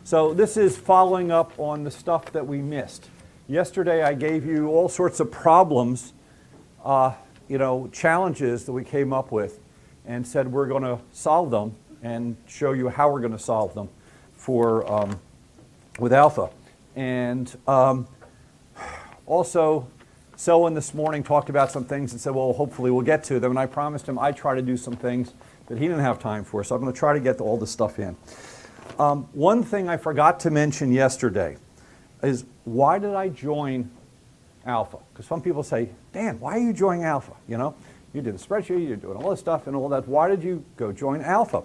So this is following up on the stuff that we missed. Yesterday I gave you all sorts of problems, challenges that we came up with and said we're going to solve them and show you how we're going to solve them with alpha. And also, Selwyn this morning talked about some things and said, well, hopefully we'll get to them. And I promised him I'd try to do some things that he didn't have time for. So I'm going to try to get all this stuff in. One thing I forgot to mention yesterday is, why did I join Alpha? Because some people say, Dan, why are you joining Alpha? You know, you did a spreadsheet, you're doing all this stuff and all that. Why did you go join Alpha?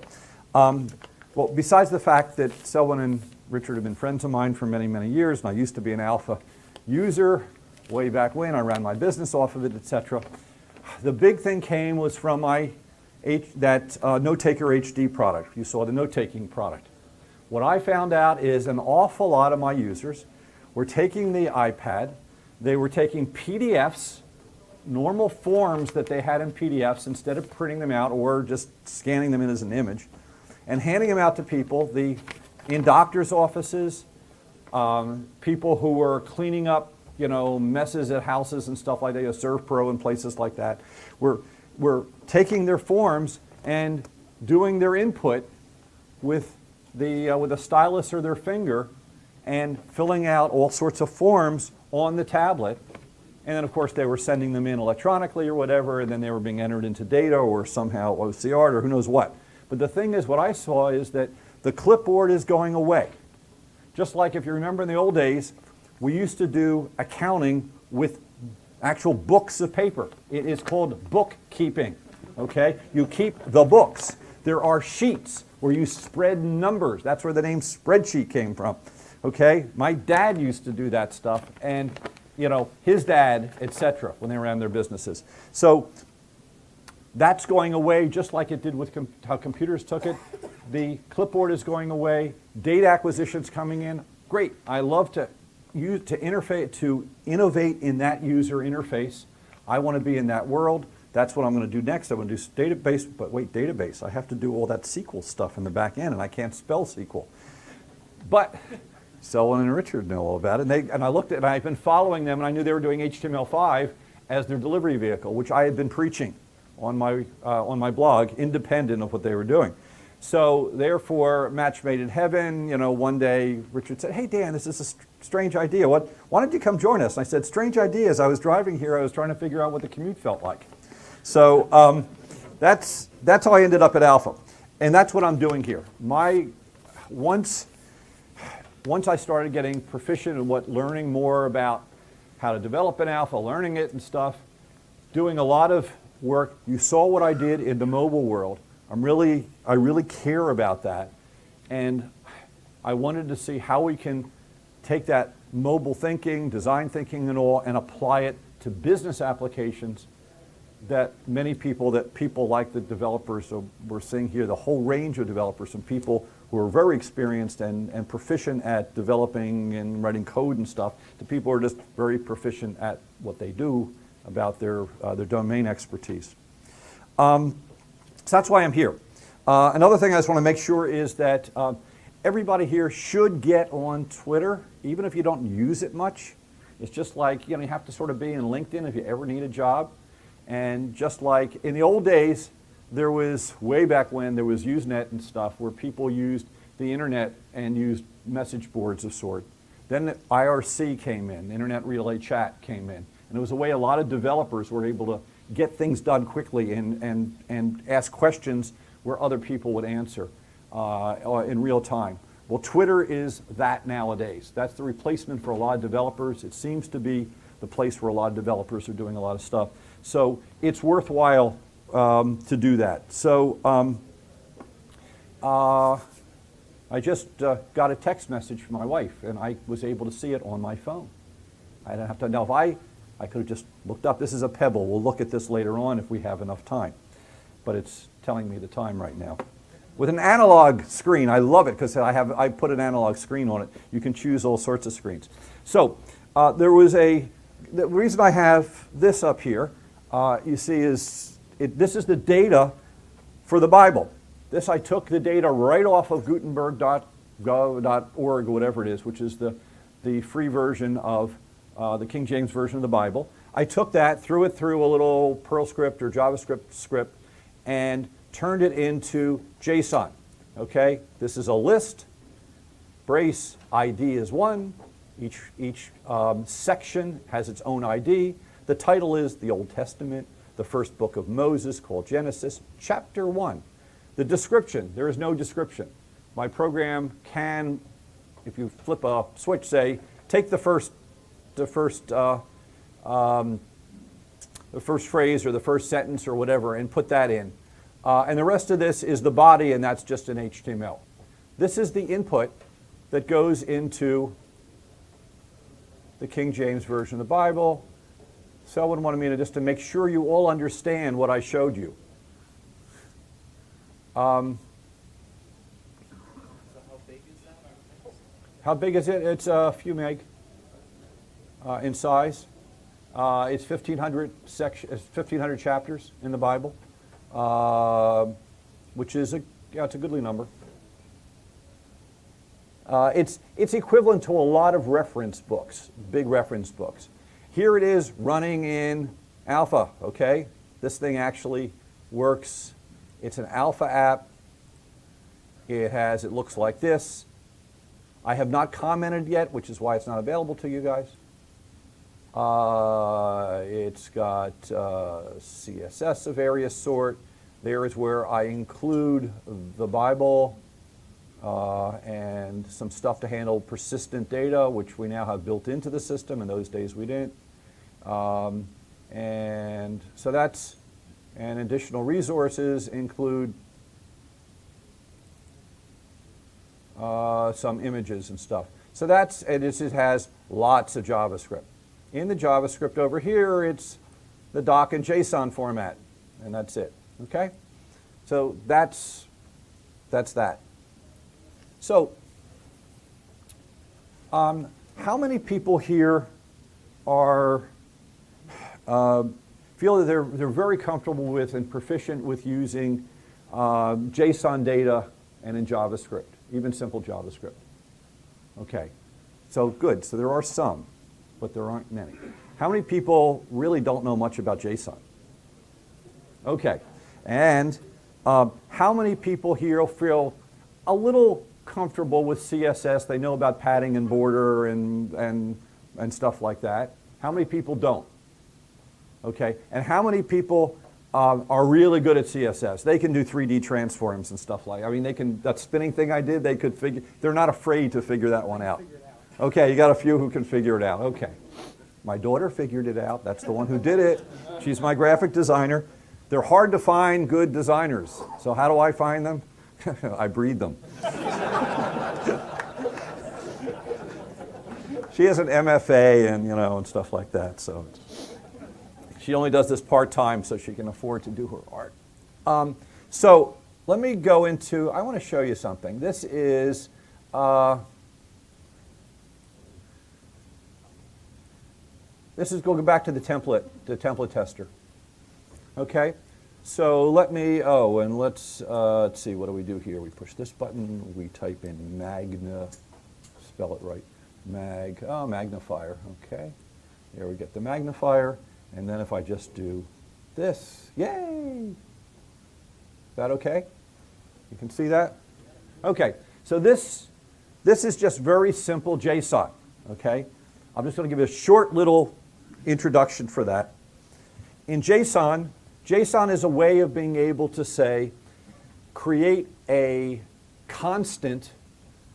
Well, besides the fact that Selwyn and Richard have been friends of mine for many, many years, and I used to be an Alpha user way back when. I ran my business off of it, etc. The big thing was from my Note-Taker HD product. You saw the note-taking product. What I found out is an awful lot of my users were taking the iPad, they were taking PDFs, normal forms that they had in PDFs, instead of printing them out or just scanning them in as an image, and handing them out to people in doctors' offices, people who were cleaning up messes at houses and stuff like that, ServPro and places like that, were taking their forms and doing their input with a stylus or their finger and filling out all sorts of forms on the tablet. And then, of course, they were sending them in electronically or whatever, and then they were being entered into data or somehow OCR or who knows what. But the thing is, what I saw is that the clipboard is going away. Just like if you remember in the old days, we used to do accounting with actual books of paper. It is called bookkeeping, okay? You keep the books. There are sheets where you spread numbers. That's where the name spreadsheet came from, okay? My dad used to do that stuff, and his dad, etc., when they ran their businesses. So that's going away just like it did with how computers took it. The clipboard is going away. Data acquisition's coming in. Great. I love to innovate in that user interface. I want to be in that world. That's what I'm going to do next. I'm going to do database, but wait, database. I have to do all that SQL stuff in the back end, and I can't spell SQL. But Selwyn and Richard know all about it, and I looked at it, and I've been following them, and I knew they were doing HTML5 as their delivery vehicle, which I had been preaching on my blog, independent of what they were doing. So therefore, match made in heaven. One day Richard said, "Hey Dan, this is a strange idea. Why don't you come join us?" And I said, "Strange idea. As I was driving here, I was trying to figure out what the commute felt like." So that's how I ended up at Alpha, and that's what I'm doing here. Once I started getting proficient in learning more about how to develop an Alpha, learning it and stuff, doing a lot of work. You saw what I did in the mobile world. I really care about that, and I wanted to see how we can take that mobile thinking, design thinking and all, and apply it to business applications that people like the developers. So we're seeing here the whole range of developers, some people who are very experienced and proficient at developing and writing code and stuff, to people who are just very proficient at what they do about their domain expertise. So that's why I'm here. Another thing I just want to make sure is that everybody here should get on Twitter, even if you don't use it much. It's just like, you have to sort of be in LinkedIn if you ever need a job. And just like in the old days, there was, way back when, there was Usenet and stuff where people used the internet and used message boards of sort. Then the IRC came in, Internet Relay Chat came in. And it was a way a lot of developers were able to get things done quickly and ask questions where other people would answer in real time. Well, Twitter is that nowadays. That's the replacement for a lot of developers. It seems to be the place where a lot of developers are doing a lot of stuff. So it's worthwhile to do that. So I just got a text message from my wife, and I was able to see it on my phone. I didn't have to know. If I could have just looked up. This is a Pebble. We'll look at this later on if we have enough time. But it's telling me the time right now. With an analog screen, I love it because I put an analog screen on it. You can choose all sorts of screens. So the reason I have this up here, you see, this is the data for the Bible. I took the data right off of Gutenberg gov.org or whatever it is, which is the free version of the King James Version of the Bible. I took that, threw it through a little Perl script or JavaScript script, and turned it into JSON. Okay, this is a list. Brace ID is 1. Each section has its own ID. The title is the Old Testament, the first book of Moses, called Genesis, chapter 1. The description, there is no description. My program can, if you flip a switch, say, take the first phrase or the first sentence or whatever and put that in. And the rest of this is the body, and that's just an HTML. This is the input that goes into the King James Version of the Bible. Selwyn wanted me to just to make sure you all understand what I showed you. So how big is that? How big is it? It's a few meg in size. It's 1,500 chapters in the Bible, which is it's a goodly number. It's equivalent to a lot of reference books, big reference books. Here it is running in alpha, okay? This thing actually works. It's an alpha app. It looks like this. I have not commented yet, which is why it's not available to you guys. It's got CSS of various sort. There is where I include the Bible and some stuff to handle persistent data, which we now have built into the system. In those days we didn't. And so that's, and additional resources include some images and stuff. So that's, and it has lots of JavaScript. In the JavaScript over here, it's the doc and JSON format, and that's it, okay? So that's that. So, how many people here are, feel that they're very comfortable with and proficient with using JSON data and in JavaScript, even simple JavaScript? Okay, so good. So there are some, but there aren't many. How many people really don't know much about JSON? Okay, and how many people here feel a little comfortable with CSS? They know about padding and border and stuff like that. How many people don't? Okay, and how many people are really good at CSS? They can do 3D transforms and stuff like that. I mean, they can, that spinning thing I did, they could figure, they're not afraid to figure that one out. Okay, you got a few who can figure it out. Okay. My daughter figured it out. That's the one who did it. She's my graphic designer. They're hard to find good designers. So how do I find them? I breed them. She has an MFA and, and stuff like that. So she only does this part-time so she can afford to do her art. So let me go into, I want to show you something. This is, going back to the template tester. Okay, so let me, and let's see, what do we do here? We push this button, we type in magna, spell it right, magnifier, okay. There we get the magnifier, and then if I just do this, yay! Is that okay? You can see that? Okay, so this is just very simple JSON, okay? I'm just going to give you a short little introduction for that. In JSON is a way of being able to say, create a constant,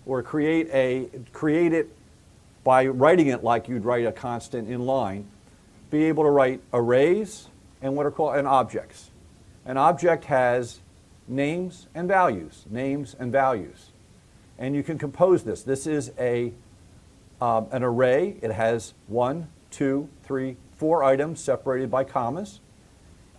or create it by writing it like you'd write a constant in line, be able to write arrays and what are called objects. An object has names and values, And you can compose this. This is an array. It has 1, 2, 3, 4 items separated by commas.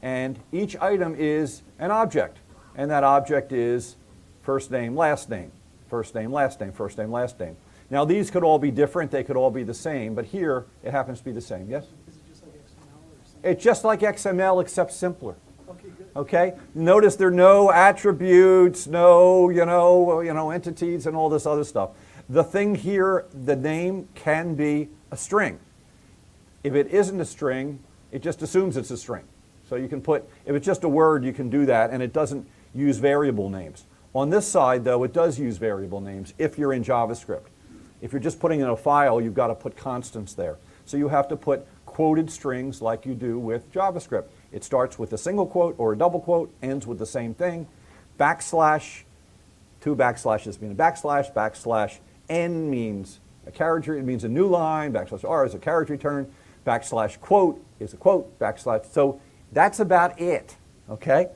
And each item is an object. And that object is first name, last name, first name, last name, first name, last name. Now these could all be different. They could all be the same. But here it happens to be the same. Yes? Is it just like XML or something? It's just like XML except simpler. Okay? Notice there are no attributes, no, entities and all this other stuff. The thing here, the name can be a string. If it isn't a string, it just assumes it's a string. So you can put, if it's just a word, you can do that, and it doesn't use variable names. On this side, though, it does use variable names if you're in JavaScript. If you're just putting in a file, you've got to put constants there. So you have to put quoted strings like you do with JavaScript. It starts with a single quote or a double quote, ends with the same thing. Backslash, two backslashes mean a backslash, backslash n means a carriage, it means a new line, backslash r is a carriage return, backslash quote is a quote, backslash, so that's about it, okay?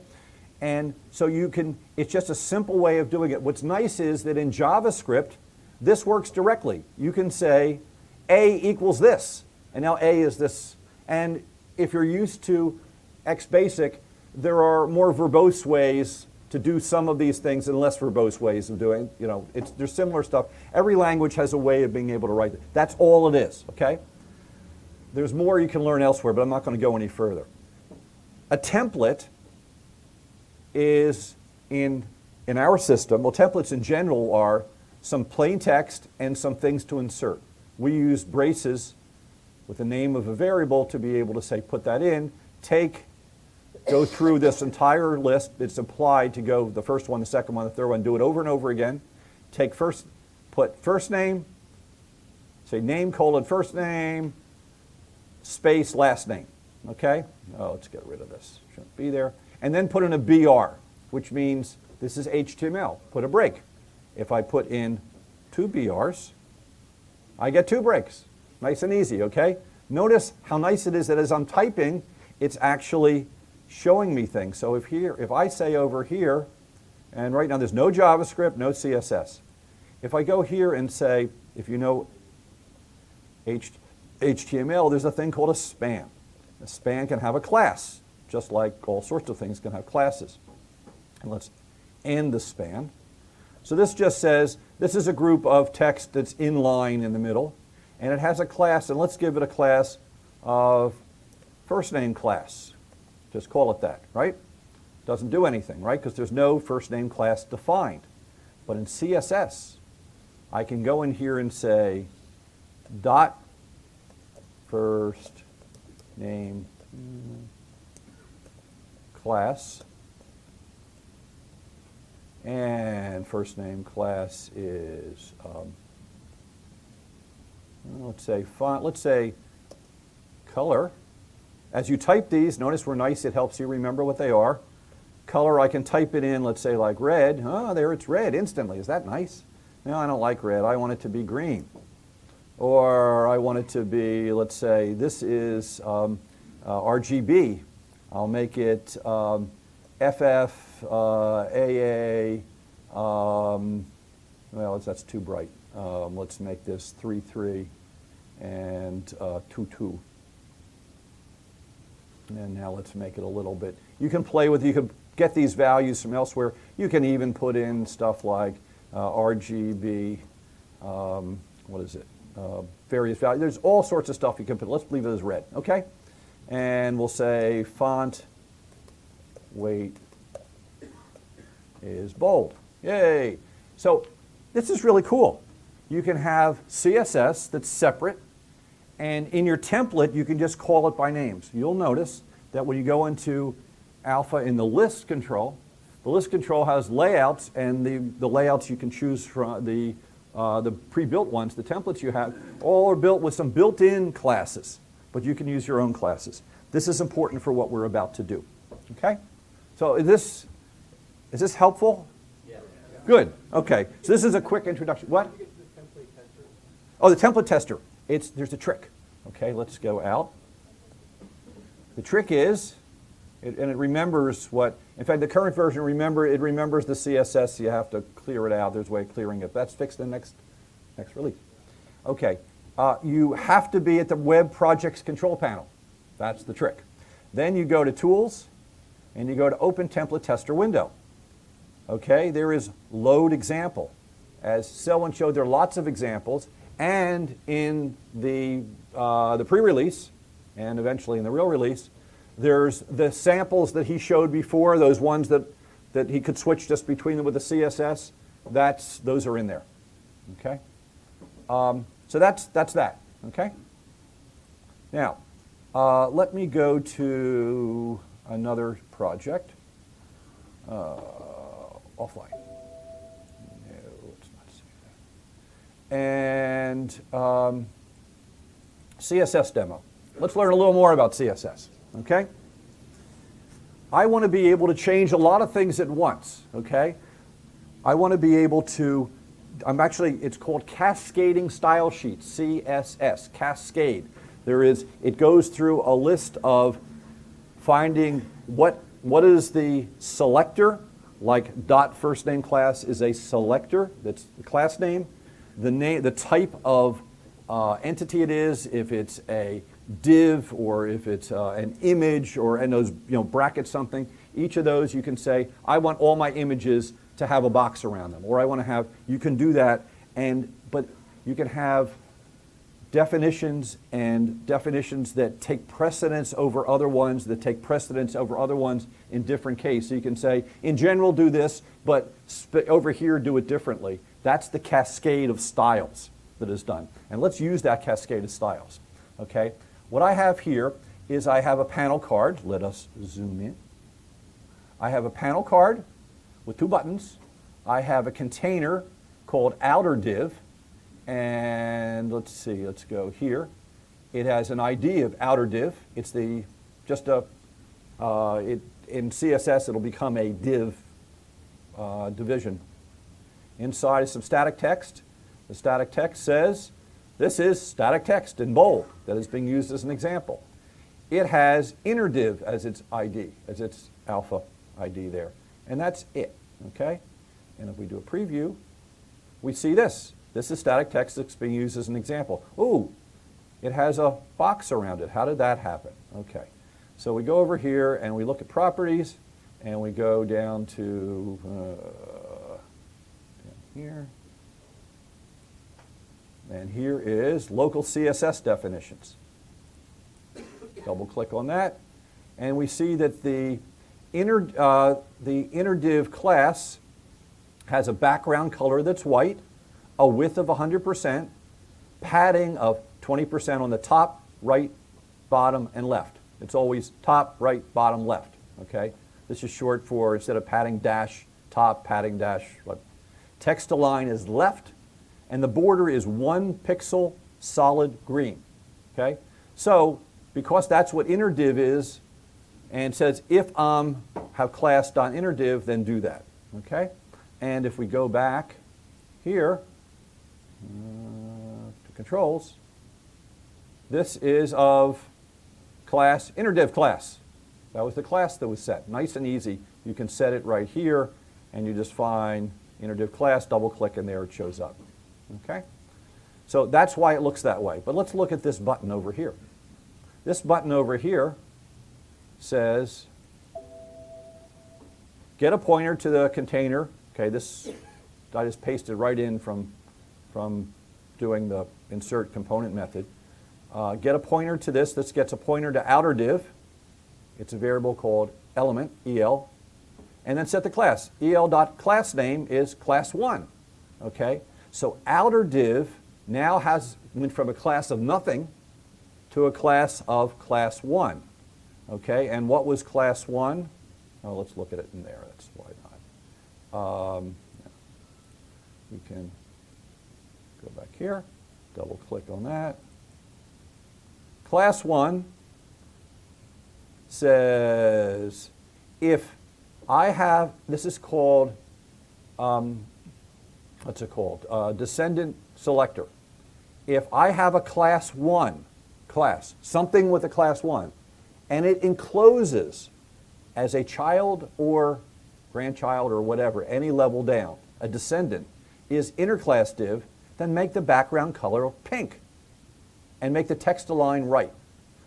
And so you can, it's just a simple way of doing it. What's nice is that in JavaScript, this works directly. You can say A equals this, and now A is this. And if you're used to XBasic, there are more verbose ways to do some of these things and less verbose ways of doing, there's similar stuff. Every language has a way of being able to write it. That's all it is, okay? There's more you can learn elsewhere, but I'm not going to go any further. A template is in our system, well, templates in general are some plain text and some things to insert. We use braces with the name of a variable to be able to say, put that in, go through this entire list. It's applied to go the first one, the second one, the third one, do it over and over again. Put first name, say name colon first name, space last name, okay? Oh, let's get rid of this, shouldn't be there. And then put in a BR, which means this is HTML, put a break. If I put in 2 BRs, I get 2 breaks. Nice and easy, okay? Notice how nice it is that as I'm typing, it's actually showing me things. So if I say over here, and right now there's no JavaScript, no CSS. If I go here and say, if you know HTML, there's a thing called a span. A span can have a class, just like all sorts of things can have classes. And let's end the span. So this just says, this is a group of text that's in line in the middle, and it has a class, and let's give it a class of first name class. Just call it that, right? Doesn't do anything, right? Because there's no first name class defined. But in CSS, I can go in here and say dot first name class, and first name class is let's say font, let's say color. As you type these, notice we're nice, it helps you remember what they are. Color, I can type it in, let's say like red. Oh, there it's red instantly. Is that nice? No, I don't like red. I want it to be green. Or I want it to be, let's say, this is RGB. I'll make it FF, AA, well, that's too bright. Let's make this 3.3 and 2.2. And now let's make it a little bit. You can play with, you can get these values from elsewhere. You can even put in stuff like RGB, what is it? Various values. There's all sorts of stuff you can put. Let's leave it as red, okay? And we'll say font weight is bold. Yay! So this is really cool. You can have CSS that's separate, and in your template you can just call it by names. You'll notice that when you go into Alpha in the list control has layouts, and the layouts you can choose from the pre-built ones, the templates you have, all are built with some built-in classes, but you can use your own classes. This is important for what we're about to do. Okay? So is this helpful? Yeah. Good. Okay. So this is a quick introduction. What? Oh, the template tester. There's a trick. Okay, let's go out. The trick is, it remembers what, in fact, the current version, it remembers the CSS, so you have to clear it out. There's a way of clearing it. That's fixed in the next release. Okay, you have to be at the Web Projects Control Panel. That's the trick. Then you go to Tools, and you go to Open Template Tester Window. Okay, there is Load Example. As Selwyn showed, there are lots of examples, and in the pre-release, and eventually in the real release, There's the samples that he showed before, those ones that he could switch just between them with the CSS. Those are in there. Okay? So that's that. Okay? Now, let me go to another project. Offline. No, let's not say that. And CSS demo. Let's learn a little more about CSS. Okay? I want to be able to change a lot of things at once. Okay? I want to be able to, it's called cascading style sheets, CSS, cascade. It goes through a list of finding what is the selector, like dot first name class is a selector, that's the class name, the type of entity it is, if it's a div or if it's an image and those brackets something. Each of those you can say, I want all my images to have a box around them, or I want to have, you can do that, but you can have definitions and definitions that take precedence over other ones, in different cases. So you can say, in general do this, but over here do it differently. That's the cascade of styles that is done. And let's use that cascade of styles. Okay? What I have here is I have a panel card. Let us zoom in. I have a panel card with 2 buttons. I have a container called outer div. And let's see, let's go here. It has an ID of outer div. It's in CSS it'll become a div division. Inside is some static text. The static text says, this is static text in bold that is being used as an example. It has inner div as its ID, as its alpha ID there. And that's it, okay? And if we do a preview, we see this. This is static text that's being used as an example. Ooh, it has a box around it. How did that happen? Okay. So we go over here and we look at properties and we go down to down here. And here is local CSS definitions. Double click on that. And we see that the inner div class has a background color that's white, a width of 100%, padding of 20% on the top, right, bottom, and left. It's always top, right, bottom, left. Okay? This is short for, instead of padding dash, top, padding dash, left. Text align is left, and the border is 1 pixel solid green. Okay? So, because that's what inner div is, and it says if have class.innerdiv, then do that. Okay? And if we go back here to controls, this is of class, innerdiv class. That was the class that was set. Nice and easy. You can set it right here, and you just find innerdiv class, double click, and there it shows up. Okay? So that's why it looks that way. But let's look at this button over here. This button over here says, get a pointer to the container. Okay, this I just pasted right in from doing the insert component method. Get a pointer to this. This gets a pointer to outer div. It's a variable called element, EL. And then set the class. EL.className is class 1. Okay, so outer div now went from a class of nothing to a class of class 1. Okay, and what was class 1? Oh, let's look at it in there. That's why not. We can go back here, double click on that. Class 1 says if I have, this is called, what's it called? Descendant selector. If I have a class 1, something with a class 1, and it encloses as a child or grandchild or whatever, any level down, a descendant, is inner class div, then make the background color pink and make the text align right.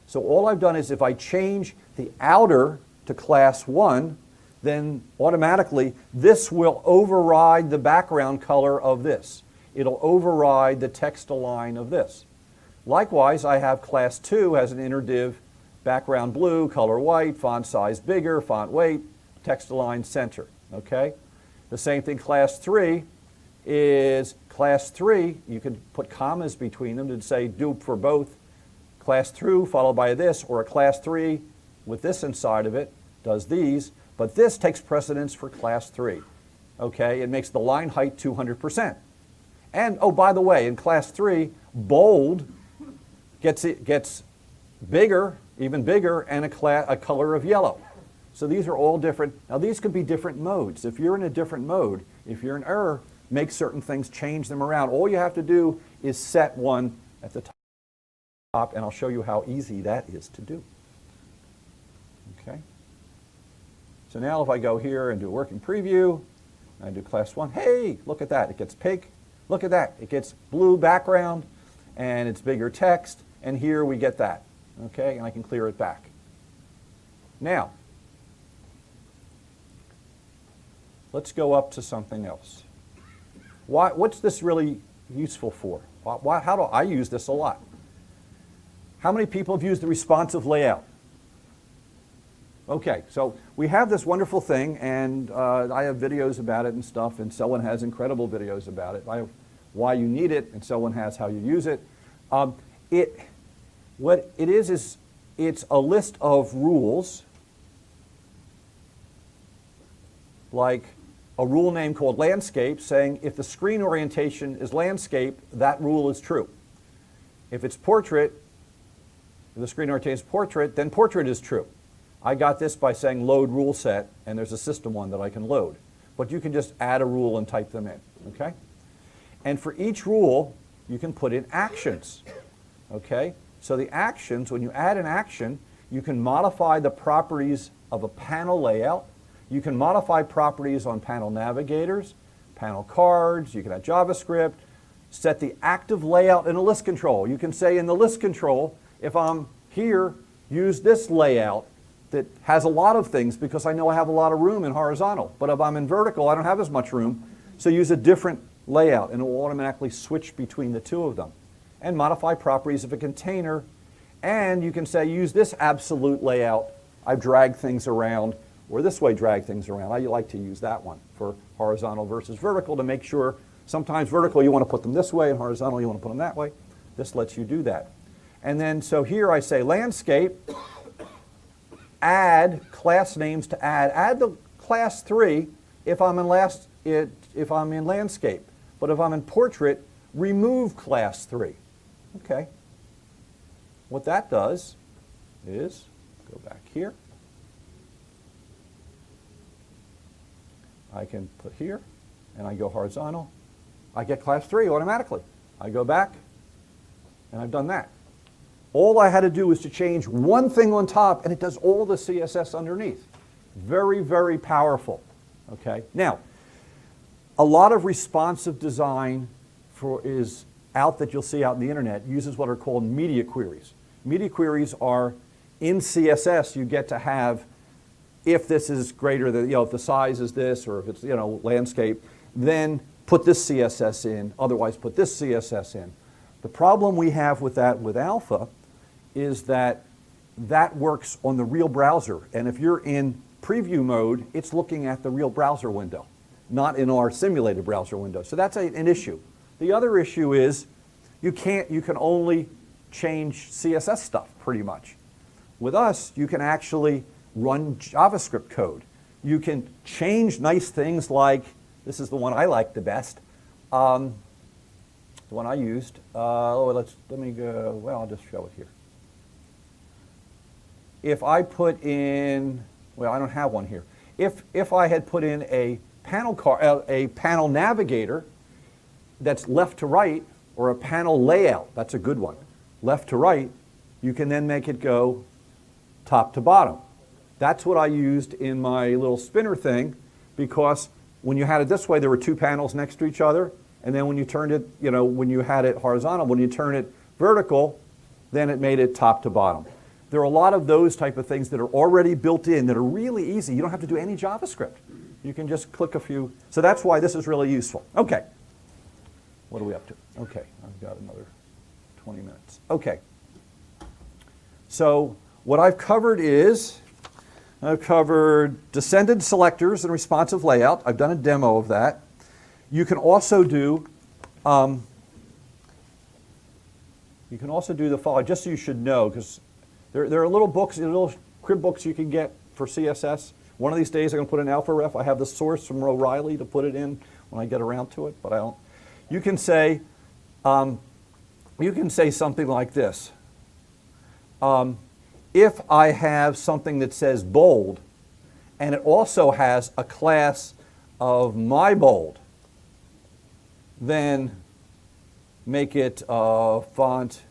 So all I've done is if I change the outer to class 1, then automatically this will override the background color of this. It'll override the text align of this. Likewise, I have class 2 as an inner div background blue, color white, font size bigger, font weight, text align center, okay? The same thing, class 3 is class 3, you can put commas between them to say do for both class 2 followed by this, or a class 3 with this inside of it does these, but this takes precedence for class 3, okay? It makes the line height 200%. And, oh, by the way, in class 3, bold gets bigger, even bigger, and a color of yellow. So these are all different. Now these could be different modes. If you're in a different mode, if you're in error, make certain things, change them around. All you have to do is set one at the top, and I'll show you how easy that is to do. Okay. So now if I go here and do a working preview, I do class 1, hey, look at that, it gets pink. Look at that, it gets blue background, and it's bigger text, and here we get that. Okay, and I can clear it back. Now, let's go up to something else. What's this really useful for? How do I use this a lot? How many people have used the responsive layout? Okay, so we have this wonderful thing, and I have videos about it and stuff, and Selwyn has incredible videos about it. I have why you need it, and Selwyn has how you use it. What it is it's a list of rules, like a rule name called landscape, saying if the screen orientation is landscape, that rule is true. If it's portrait, if the screen orientation is portrait, then portrait is true. I got this by saying load rule set, and there's a system one that I can load. But you can just add a rule and type them in, okay? And for each rule, you can put in actions, okay? So the actions, when you add an action, you can modify the properties of a panel layout. You can modify properties on panel navigators, panel cards, you can add JavaScript, set the active layout in a list control. You can say in the list control, if I'm here, use this layout that has a lot of things because I know I have a lot of room in horizontal. But if I'm in vertical, I don't have as much room, so use a different layout and it will automatically switch between the two of them. And modify properties of a container, and you can say use this absolute layout. I've dragged things around, or this way drag things around. I like to use that one for horizontal versus vertical to make sure sometimes vertical you want to put them this way and horizontal you want to put them that way. This lets you do that. And then so here I say landscape, add class names to add the class 3 if I'm in landscape. But if I'm in portrait, remove class 3. Okay. What that does is, go back here. I can put here, and I go horizontal. I get class 3 automatically. I go back, and I've done that. All I had to do was to change one thing on top, and it does all the CSS underneath. Very, very powerful. Okay. Now, a lot of responsive design is out that you'll see out in the internet uses what are called media queries. Media queries are in CSS. You get to have, if this is greater than, if the size is this, or if it's landscape, then put this CSS in. Otherwise, put this CSS in. The problem we have with that with Alpha is that that works on the real browser, and if you're in preview mode, it's looking at the real browser window, not in our simulated browser window. So that's an issue. The other issue is you can only change CSS stuff pretty much. With us, you can actually run JavaScript code. You can change nice things like, this is the one I like the best, the one I used. Let me go, well, I'll just show it here. If I put in, well, I don't have one here. If I had put in a panel navigator that's left to right, or a panel layout, that's a good one, left to right, you can then make it go top to bottom. That's what I used in my little spinner thing, because when you had it this way, there were two panels next to each other, and then when you turned it, when you had it horizontal, when you turn it vertical, then it made it top to bottom. There are a lot of those type of things that are already built in that are really easy. You don't have to do any JavaScript. You can just click a few. So that's why this is really useful. Okay. What are we up to? Okay, I've got another 20 minutes. Okay. So what I've covered is, I've covered descended selectors and responsive layout. I've done a demo of that. You can also do the following, just so you should know, because there are little books, little crib books you can get for CSS. One of these days I'm going to put an alpha ref. I have the source from O'Reilly to put it in when I get around to it, but I don't. You can say something like this. If I have something that says bold, and it also has a class of my bold, then make it font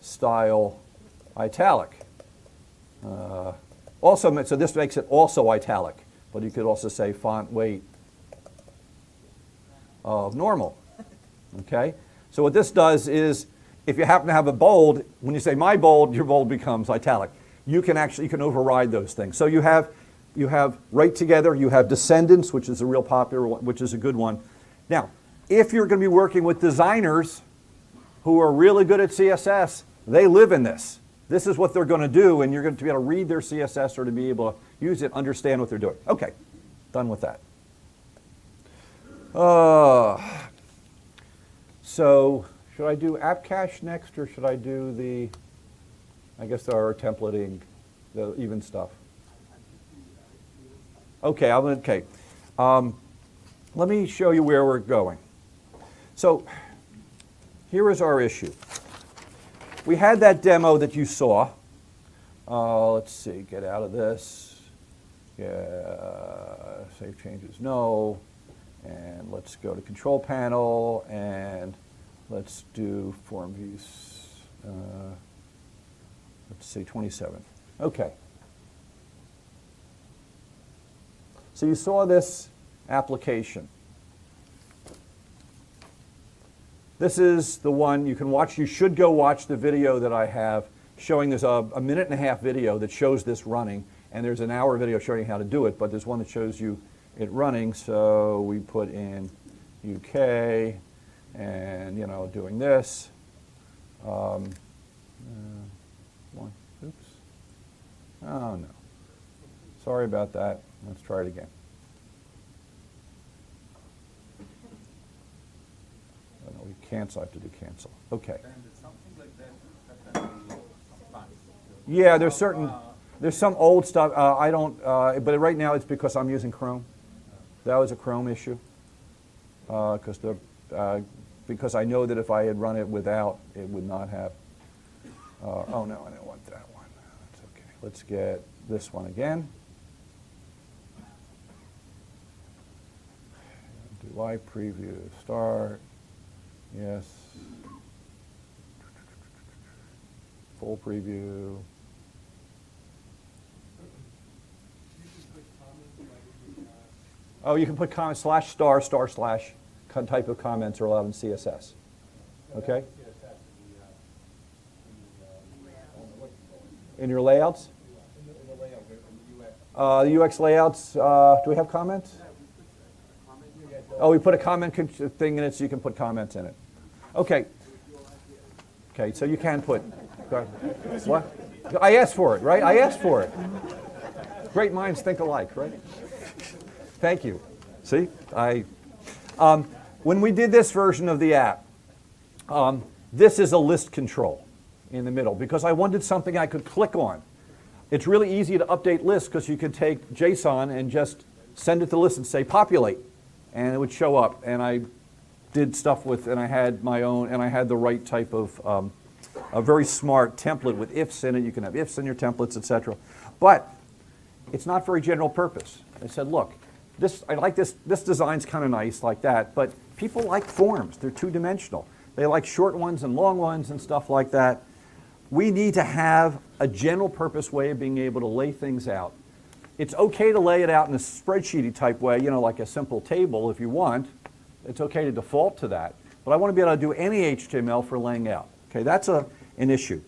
style italic. So this makes it also italic, but you could also say font weight of normal. Okay? So what this does is, if you happen to have a bold, when you say my bold, your bold becomes italic. You can override those things. So you have right together, you have descendants, which is a real popular one, which is a good one. Now, if you're going to be working with designers who are really good at CSS, they live in this. This is what they're going to do, and you're going to be able to read their CSS or to be able to use it, understand what they're doing. Okay, done with that. So should I do app cache next, or should I do I guess there are templating, the even stuff. Okay, let me show you where we're going. So here is our issue. We had that demo that you saw. Let's see, get out of this. Yeah, save changes, no. And let's go to control panel, and let's do form views. Let's see, 27. Okay. So you saw this application. This is the one you can watch. You should go watch the video that I have showing. There's a 1.5-minute video that shows this running, and there's an hour video showing how to do it, but there's one that shows you it running. So we put in UK and, doing this. Oops. Oh, no. Sorry about that. Let's try it again. Oh, no, we cancel. I have to do cancel. Okay. Yeah, there's some old stuff. I don't, but right now it's because I'm using Chrome. That was a Chrome issue. Because I know that if I had run it without, it would not have. Oh no, I don't want that one. That's okay. Let's get this one again. Do live preview, start. Yes. Full preview. Oh, you can put comments / */ type of comments are allowed in CSS. Okay? In your layouts? The UX layouts, do we have comments? Oh, we put a comment thing in it so you can put comments in it. Okay. Okay, so you can put, what? I asked for it, right? I asked for it. Great minds think alike, right? Thank you. See, when we did this version of the app, this is a list control in the middle because I wanted something I could click on. It's really easy to update lists because you could take JSON and just send it to list and say populate, and it would show up. And I did stuff with, and I had my own, and I had the right type of a very smart template with ifs in it. You can have ifs in your templates, etc. But it's not very general purpose. I said, look, I like this design's kind of nice like that, but people like forms. They're two-dimensional. They like short ones and long ones and stuff like that. We need to have a general purpose way of being able to lay things out. It's okay to lay it out in a spreadsheety type way, like a simple table if you want. It's okay to default to that. But I want to be able to do any HTML for laying out. Okay, that's an issue.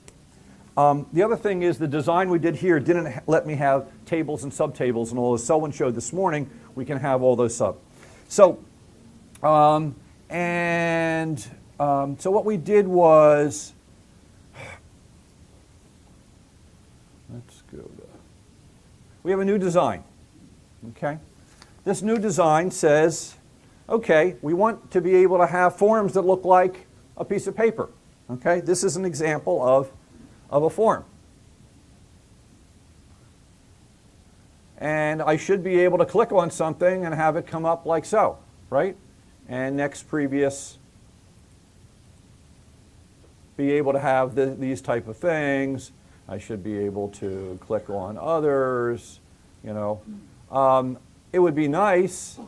The other thing is the design we did here didn't let me have tables and subtables, and all as Selwyn showed this morning, we can have all those sub. So, so what we did was, let's go to, we have a new design, okay? This new design says, okay, we want to be able to have forms that look like a piece of paper, okay? This is an example of a form. And I should be able to click on something and have it come up like so, right? And next, previous, be able to have these type of things. I should be able to click on others, you know. It would be nice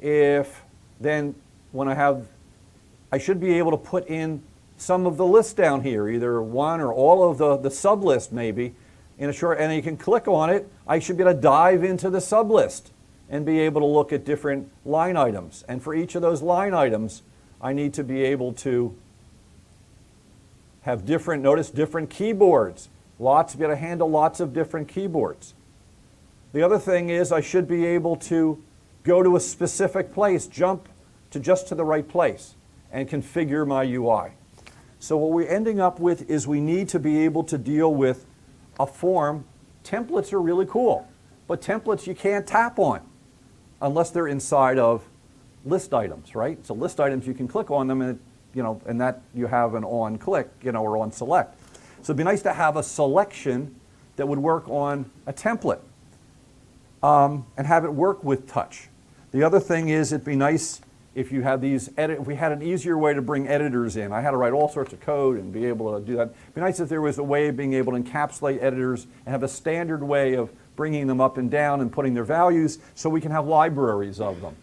if then when I should be able to put in some of the lists down here, either one or all of the sub-list maybe, in a short, and you can click on it. I should be able to dive into the sub-list and be able to look at different line items. And for each of those line items, I need to be able to have different, notice different keyboards. Be able to handle lots of different keyboards. The other thing is I should be able to go to a specific place, jump to just to the right place, and configure my UI. So what we're ending up with is we need to be able to deal with a form. Templates are really cool, but templates you can't tap on unless they're inside of list items, right? So list items, you can click on them and, you know, and that you have an on click, you know, or on select. So it'd be nice to have a selection that would work on a template and have it work with touch. The other thing is it'd be nice if you have these if we had an easier way to bring editors in. I had to write all sorts of code and be able to do that. It'd be nice if there was a way of being able to encapsulate editors and have a standard way of bringing them up and down and putting their values so we can have libraries of them.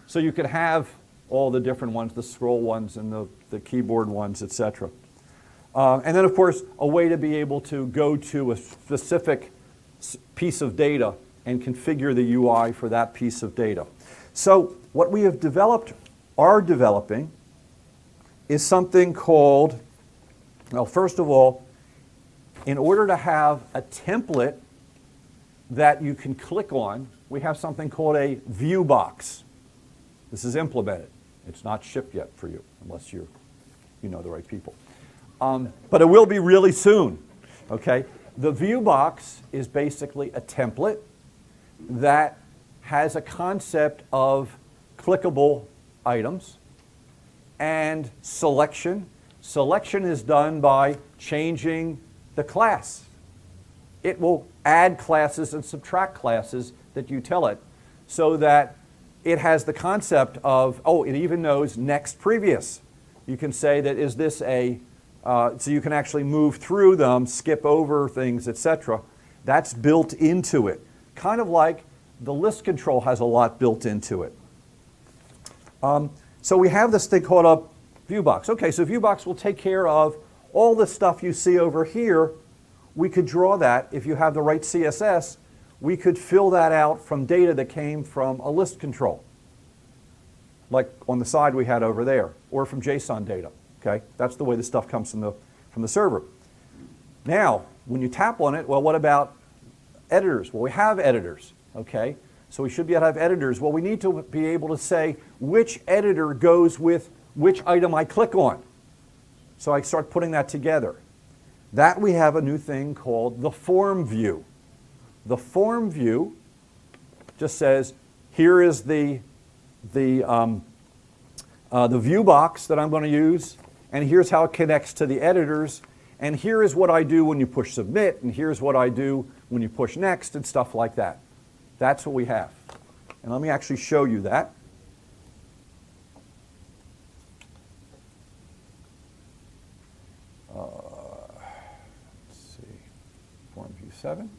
So you could have all the different ones, the scroll ones and the keyboard ones, etc. And then, of course, a way to be able to go to a specific piece of data and configure the UI for that piece of data. So what we have developed, are developing, is something called, well, first of all, in order to have a template that you can click on, we have something called a view box. This is implemented. It's not shipped yet for you, unless you know the right people. But it will be really soon, okay? The view box is basically a template that has a concept of clickable items and selection. Selection is done by changing the class. It will add classes and subtract classes that you tell it so that it has the concept of, oh, it even knows next previous. You can say that is this a, so you can actually move through them, skip over things, etc. That's built into it. Kind of like the list control has a lot built into it. So we have this thing called a view box. Okay, so view box will take care of all the stuff you see over here. We could draw that. If you have the right CSS, we could fill that out from data that came from a list control, like on the side we had over there, or from JSON data. Okay, that's the way the stuff comes from the server. Now, when you tap on it, well, what about editors? Well, we have editors. Okay, so we should be able to have editors. Well, we need to be able to say which editor goes with which item I click on. So I start putting that together. That we have a new thing called the form view. The form view just says, here is the view box that I'm going to use, and here's how it connects to the editors, and here is what I do when you push submit, and here's what I do when you push next, and stuff like that. That's what we have. And let me actually show you that. Let's see, Form View 7.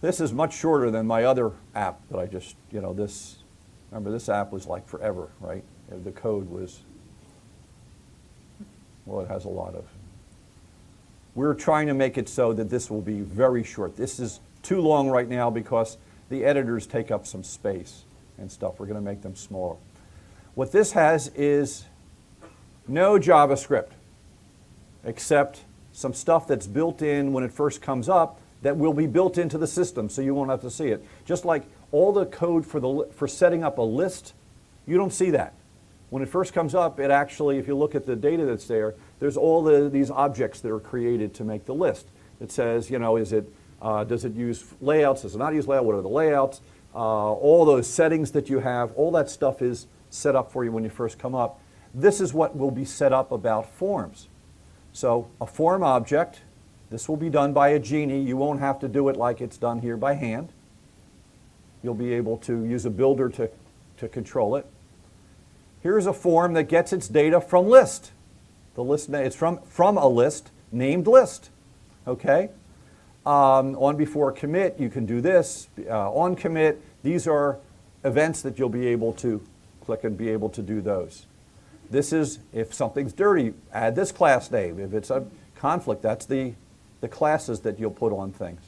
This is much shorter than my other app that I just, remember this app was like forever, right? The code was, well, it has a lot of. We're trying to make it so that this will be very short. This is too long right now because the editors take up some space and stuff. We're going to make them smaller. What this has is no JavaScript, except some stuff that's built in when it first comes up that will be built into the system, so you won't have to see it. Just like all the code for setting up a list, you don't see that. When it first comes up, it actually, if you look at the data that's there, there's all these objects that are created to make the list. It says, does it use layouts? Does it not use layout? What are the layouts? All those settings that you have, all that stuff is set up for you when you first come up. This is what will be set up about forms. So a form object, this will be done by a genie. You won't have to do it like it's done here by hand. You'll be able to use a builder to control it. Here's a form that gets its data from list. The list, it's from a list named list. Okay? On before commit, you can do this. On commit, these are events that you'll be able to click and be able to do those. This is, if something's dirty, add this class name. If it's a conflict, that's the classes that you'll put on things.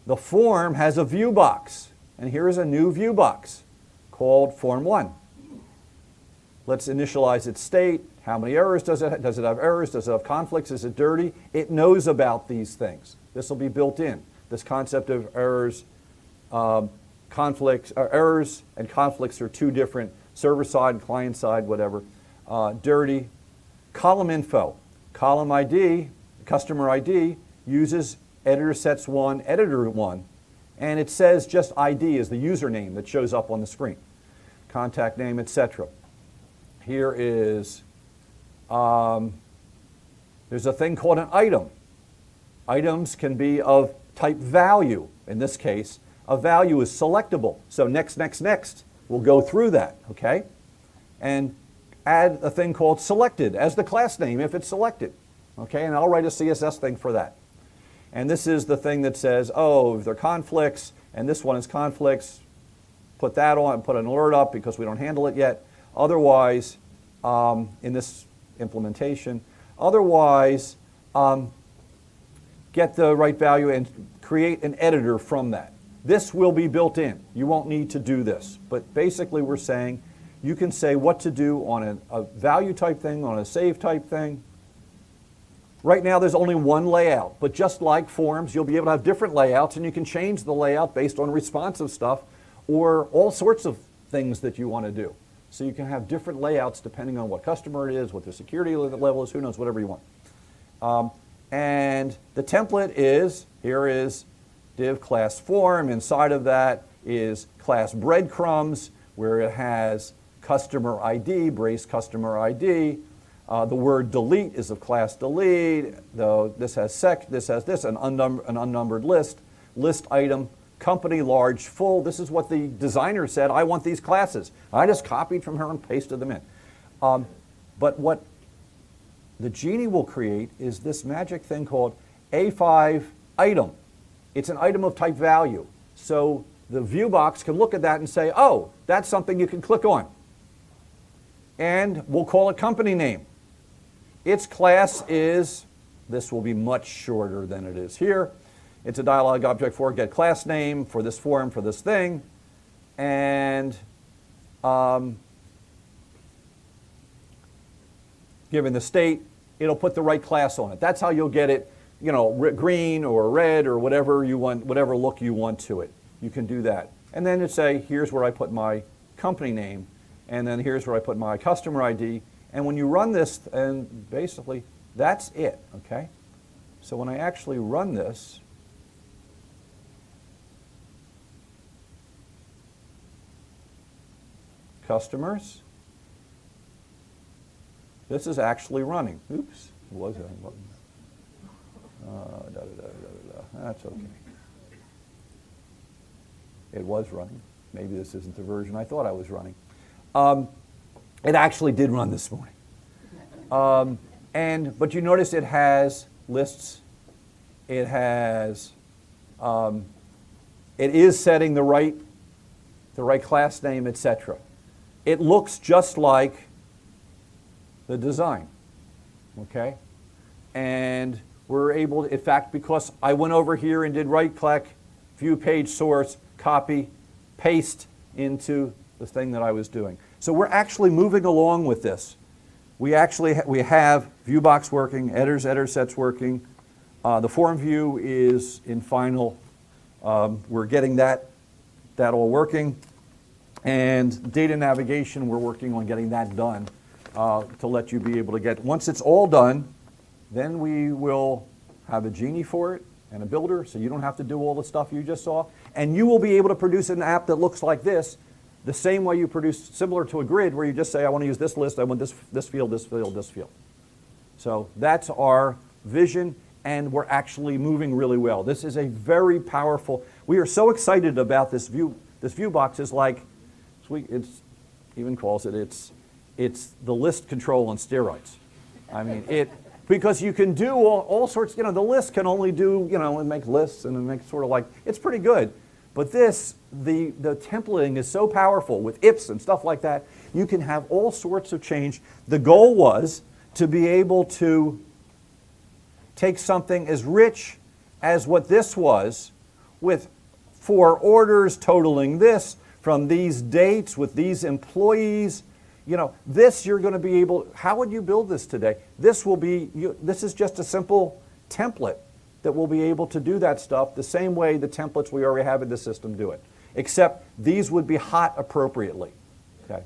The form has a view box, and here is a new view box called Form 1. Let's initialize its state. How many errors does it have? Does it have errors? Does it have conflicts? Is it dirty? It knows about these things. This will be built in. This concept of errors, errors and conflicts are two different, server side, client side, whatever. Dirty. Column info. Column ID, customer ID, uses editor sets 1, editor 1, and it says just ID is the username that shows up on the screen. Contact name, etc. Here is, there's a thing called an item. Items can be of type value. In this case, a value is selectable. So next, next, next, we'll go through that, okay? And add a thing called selected as the class name if it's selected, okay? And I'll write a CSS thing for that. And this is the thing that says, oh, if there are conflicts, and this one is conflicts, put that on, put an alert up because we don't handle it yet. Otherwise, in this implementation, otherwise, get the right value and create an editor from that. This will be built in. You won't need to do this. But basically, we're saying you can say what to do on a value type thing, on a save type thing. Right now, there's only one layout. But just like forms, you'll be able to have different layouts, and you can change the layout based on responsive stuff or all sorts of things that you want to do. So you can have different layouts depending on what customer it is, what their security level is, who knows, whatever you want. And the template is, here is div class form. Inside of that is class breadcrumbs, where it has customer ID, brace customer ID. The word delete is of class delete. Though this has sec, this has this, an unnumbered list, list item, company large full. This is what the designer said, I want these classes. I just copied from her and pasted them in. But what the genie will create is this magic thing called A5 item. It's an item of type value. So the view box can look at that and say, oh, that's something you can click on. And we'll call it company name. Its class is, this will be much shorter than it is here. It's a dialog object for get class name for this form, for this thing. And given the state, it'll put the right class on it. That's how you'll get it, green or red or whatever you want, whatever look you want to it. You can do that. And then it say, here's where I put my company name, and then here's where I put my customer ID. And when you run this, and basically, that's it, okay? So when I actually run this, customers, this is actually running. Oops, it was a button. That's okay. It was running. Maybe this isn't the version I thought I was running. It actually did run this morning. But you notice it has lists. It has, it is setting the right class name, etc. It looks just like the design, okay? And we're able to, in fact, because I went over here and did right-click, view page source, copy, paste into the thing that I was doing. So we're actually moving along with this. We actually we have view box working, editor sets working. The form view is in final. We're getting that all working. And data navigation, we're working on getting that done to let you be able to get. Once it's all done, then we will have a Genie for it and a builder, so you don't have to do all the stuff you just saw. And you will be able to produce an app that looks like this, the same way you produce, similar to a grid, where you just say, I want to use this list, I want this field, this field, this field. So that's our vision, and we're actually moving really well. This is a very powerful, we are so excited about this view. This view box is like, it's even calls it, it's the list control on steroids. I mean, because you can do all sorts, the list can only do, and make lists and make sort of like, it's pretty good. But this, the templating is so powerful with ifs and stuff like that, you can have all sorts of change. The goal was to be able to take something as rich as what this was, with 4 orders totaling this, from these dates, with these employees. This you're going to be able, how would you build this today? This is just a simple template that will be able to do that stuff the same way the templates we already have in the system do it. Except these would be hot appropriately. Okay?